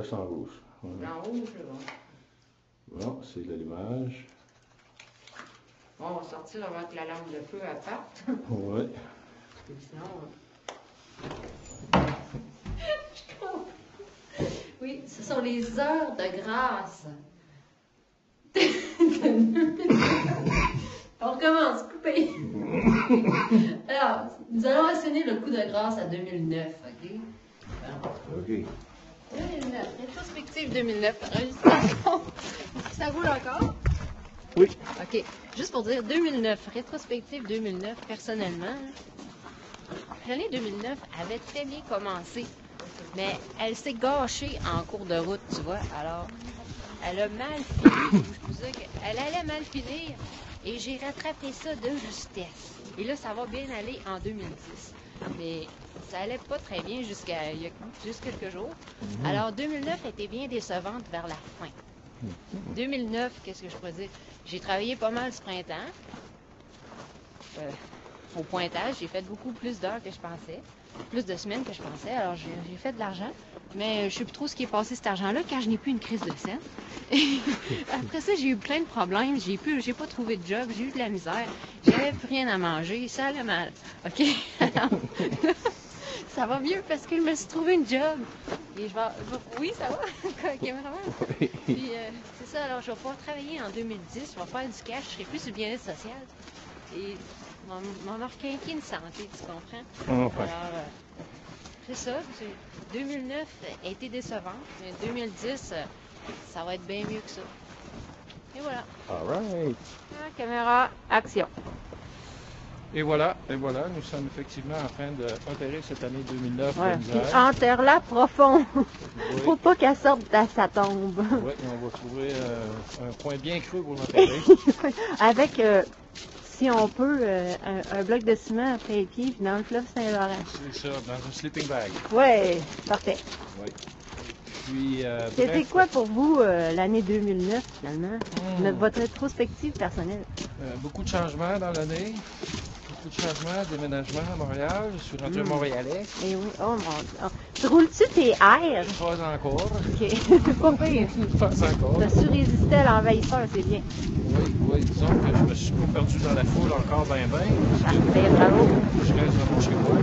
reste en rouge. Ouais. En rouge, bon. Bon, c'est l'allumage. Bon, on va sortir avant que la lampe de feu parte. Ouais. Et sinon... Oui, ce sont les heures de grâce. On recommence, coupé. Alors, nous allons asséner le coup de grâce à 2009, OK? OK. 2009, rétrospective 2009. Enregistrement. Est-ce que ça roule encore? Oui. OK. Juste pour dire, 2009, rétrospective 2009, personnellement, l'année 2009 avait très bien commencé, mais elle s'est gâchée en cours de route, tu vois. Alors, elle a mal fini. Je vous dis qu'elle allait mal finir et j'ai rattrapé ça de justesse. Et là, ça va bien aller en 2010. Mais ça allait pas très bien jusqu'à il y a juste quelques jours. Alors, 2009 était bien décevante vers la fin. 2009, qu'est-ce que je pourrais dire? J'ai travaillé pas mal ce printemps. Au pointage, j'ai fait beaucoup plus d'heures que je pensais. Plus de semaines que je pensais. Alors, j'ai fait de l'argent. Mais je sais plus trop ce qui est passé cet argent-là, car je n'ai plus une crise de scène. Et après ça, j'ai eu plein de problèmes. J'ai pas trouvé de job. J'ai eu de la misère. J'avais plus rien à manger. Ça allait mal. OK? Alors, ça va mieux parce que je me suis trouvé une job. Et oui, ça va. OK, vraiment. Puis, c'est ça. Alors, je vais pouvoir travailler en 2010. Je vais faire du cash. Je serai plus sur le bien-être social. Et m'en requinquer une santé, tu comprends? Enfin. Alors, c'est ça. 2009 a été décevant, mais 2010, ça va être bien mieux que ça. Et voilà. All right. Caméra, action. Et voilà, nous sommes effectivement en train d'enterrer cette année 2009 Ouais. de Puis misère. enterre-la profond. Oui. Faut pas qu'elle sorte de sa tombe. Oui, on va trouver un point bien creux pour l'enterrer. Avec, si on peut, un bloc de ciment après les pieds, puis dans le fleuve Saint-Laurent. C'est ça, dans un sleeping bag. Ouais, parfait. Oui. Puis, C'était bref, quoi pour vous l'année 2009 finalement? Votre rétrospective personnelle? beaucoup de changements dans l'année. Beaucoup de changements, déménagement à Montréal. Je suis rendu Montréalais. Eh oui, oh mon Dieu. Oh. Tu roules-tu tes airs? Pas encore. OK. Pas pire. Pas encore. T'as su résister à l'envahisseur, c'est bien. Oui, disons que je me suis pas perdu dans la foule encore ben. Parfait, bravo. Je reste vraiment chez moi.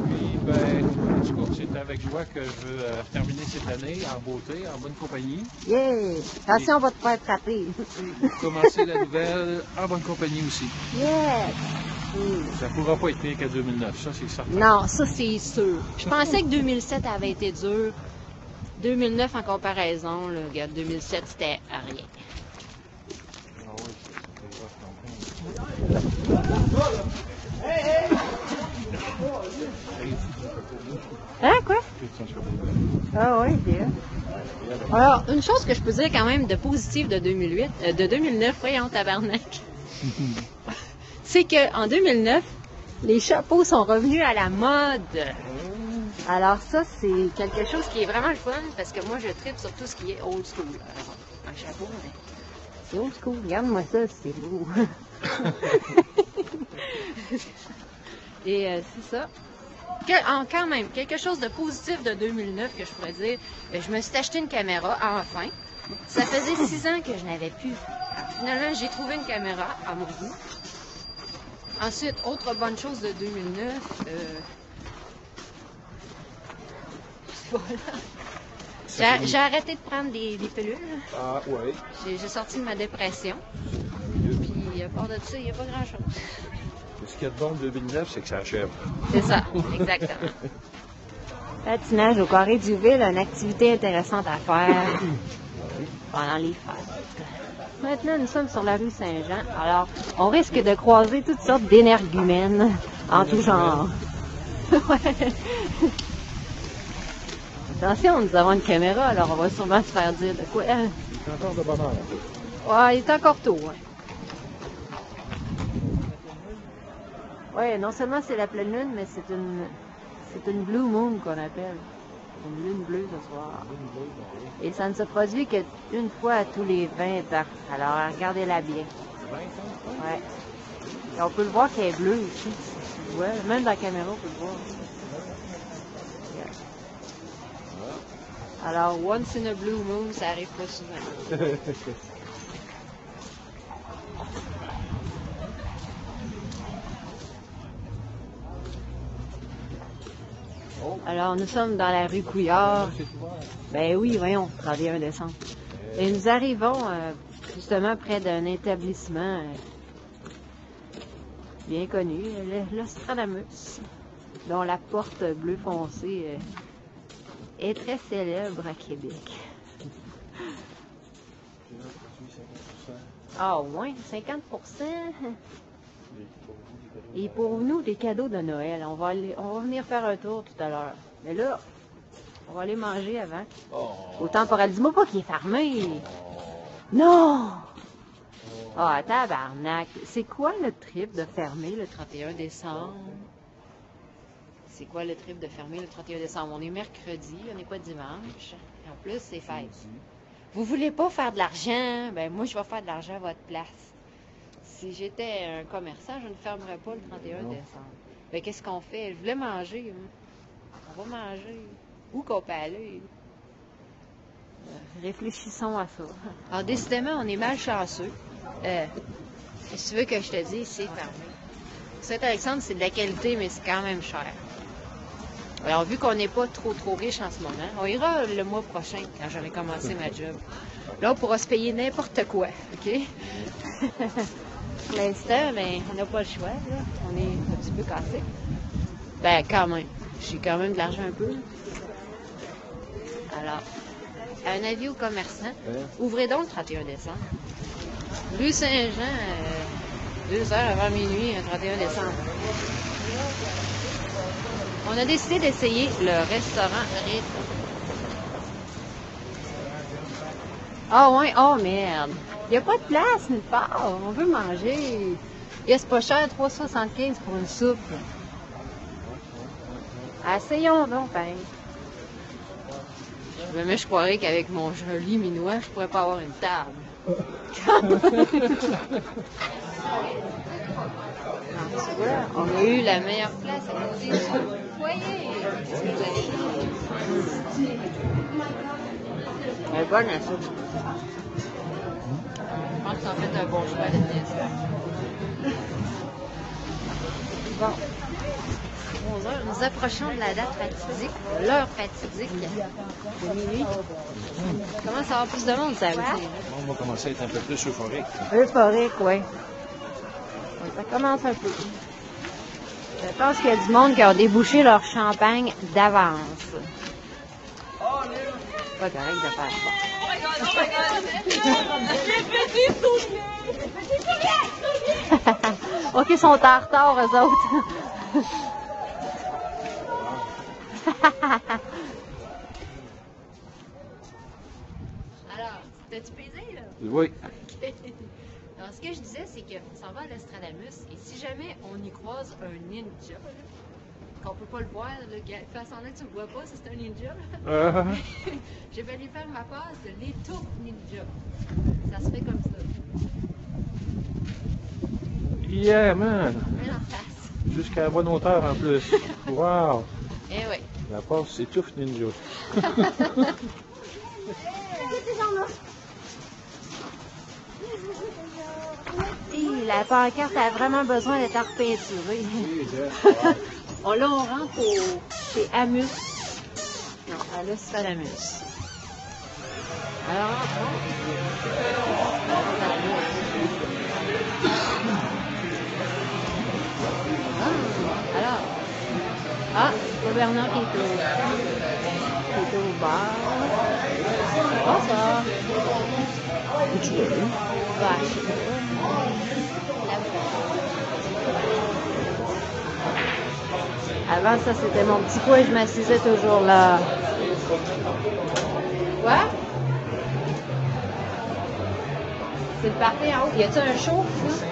Puis, ben, en tout cas, c'est avec joie que je veux terminer cette année en beauté, en bonne compagnie. Yeah! Attention, on va te faire frapper. Commencer la nouvelle en bonne compagnie aussi. Yes! Ça ne pourra pas être pire qu'à 2009, ça c'est certain. Non, ça c'est sûr. Je pensais que 2007 avait été dur. 2009 en comparaison, là, regarde, 2007 c'était rien. Ah oui, Hein, quoi? Ah oui, bien. Alors, une chose que je peux dire quand même de positive de 2009, voyons, tabarnak, c'est qu'en 2009, les chapeaux sont revenus à la mode. Alors ça, c'est quelque chose qui est vraiment le fun, parce que moi, je tripe sur tout ce qui est old school. Alors, un chapeau, mais c'est old school. Regarde-moi ça, c'est beau. Et c'est ça. Quand même, quelque chose de positif de 2009 que je pourrais dire, je me suis acheté une caméra, enfin. Ça faisait 6 ans que je n'avais plus. Alors, finalement, j'ai trouvé une caméra à mon goût. Ensuite, autre bonne chose de 2009, voilà. J'ai arrêté de prendre des pilules. Ah oui. J'ai sorti de ma dépression. Puis, à part de ça, il n'y a pas grand-chose. Ce qu'il y a de bon de 2009, c'est que ça achève. C'est ça, exactement. Patinage au carré du Ville, une activité intéressante à faire pendant les fêtes. Maintenant, nous sommes sur la rue Saint-Jean. Alors, on risque de croiser toutes sortes d'énergumènes en tout genre. Ouais. Attention, nous avons une caméra, alors on va sûrement se faire dire de quoi. Il est encore de bonne heure. Ouais, il est encore tôt. Ouais. Oui, non seulement c'est la pleine lune, mais c'est une blue moon qu'on appelle. Une lune bleue ce soir. Et ça ne se produit qu'une fois à tous les 20 ans. Alors, regardez-la bien. Ouais. Et on peut le voir qu'elle est bleue aussi. Ouais, même dans la caméra, on peut le voir. Alors, once in a blue moon, ça arrive pas souvent. Alors, nous sommes dans la rue Couillard. Ben oui, voyons, 31 décembre. Et nous arrivons justement près d'un établissement bien connu, l'Ostradamus, dont la porte bleu foncé est très célèbre à Québec. Ah, au moins 50%. Et pour nous, des cadeaux de Noël. On va venir faire un tour tout à l'heure. Mais là, on va aller manger avant. Au temporel. Dis-moi pas qu'il est fermé. Non! Ah, tabarnak. C'est quoi le trip de fermer le 31 décembre? C'est quoi le trip de fermer le 31 décembre? On est mercredi, on n'est pas dimanche. Et en plus, c'est fête. Vous voulez pas faire de l'argent? Ben moi, je vais faire de l'argent à votre place. Si j'étais un commerçant, je ne fermerais pas le 31 décembre. Ben qu'est-ce qu'on fait? Je voulais manger. On va manger. Où qu'on peut aller? Réfléchissons à ça. Alors, décidément, on est malchanceux. Si tu veux que je te dise, c'est fermé. Saint-Alexandre, c'est de la qualité, mais c'est quand même cher. Alors, vu qu'on n'est pas trop riche en ce moment, on ira le mois prochain, quand j'aurai commencé ma job. Là, on pourra se payer n'importe quoi, OK? Pour l'instant, ben, on n'a pas le choix, là. On est un petit peu cassé. Ben, quand même. J'ai quand même de l'argent un peu. Alors, un avis aux commerçants. Ouvrez donc le 31 décembre. Rue Saint-Jean, 2 heures avant minuit, le 31 décembre. On a décidé d'essayer le restaurant Rythme. Ah ouais, oh merde. Il n'y a pas de place nulle part. On veut manger. Et c'est pas cher, 3,75 pour une soupe. Essayons donc, ben. Mais je croirais qu'avec mon joli minois, je pourrais pas avoir une table. Non, tu vois, on a eu la meilleure place à côté du foyer. Elle est bonne, la soupe. Je pense que ça en fait un bon choix de dessert. Bon. 11 heures, nous approchons de la date fatidique, l'heure fatidique de minuit. Comment ça va plus de monde, ça va? On va commencer à être un peu plus euphorique. Euphorique, oui. Ça commence un peu. Je pense qu'il y a du monde qui a débouché leur champagne d'avance. Pas correct de faire ça. Ok, ils sont en retard, eux autres. Alors, t'as-tu pesé, là? Oui. Alors, ce que je disais, c'est qu'on s'en va à l'Ostradamus, et si jamais on y croise un ninja, qu'on peut pas le voir, façon là, tu le vois pas, c'est un ninja. Je vais lui faire ma passe de l'étouffe ninja. Ça se fait comme ça. Yeah, man! Mets en face. Jusqu'à la bonne hauteur en plus. Wow! Eh oui. La passe, c'est tout ninja. Et la pancarte a vraiment besoin d'être repeinturée. Là, on rentre chez Amus. Non, à l'Ostradamus. Alors, c'est pas Bernard qui est au bar. Bonsoir. Où tu vas aller? Bah, je sais pas. Avant ça, c'était mon petit coin, je m'assisais toujours là. Quoi? C'est le party en haut. Y a-t-il un show, ça?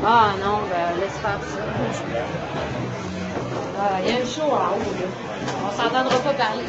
Ah non, ben laisse faire ça. Ah, y a un show en haut, là. On s'entendra pas parler.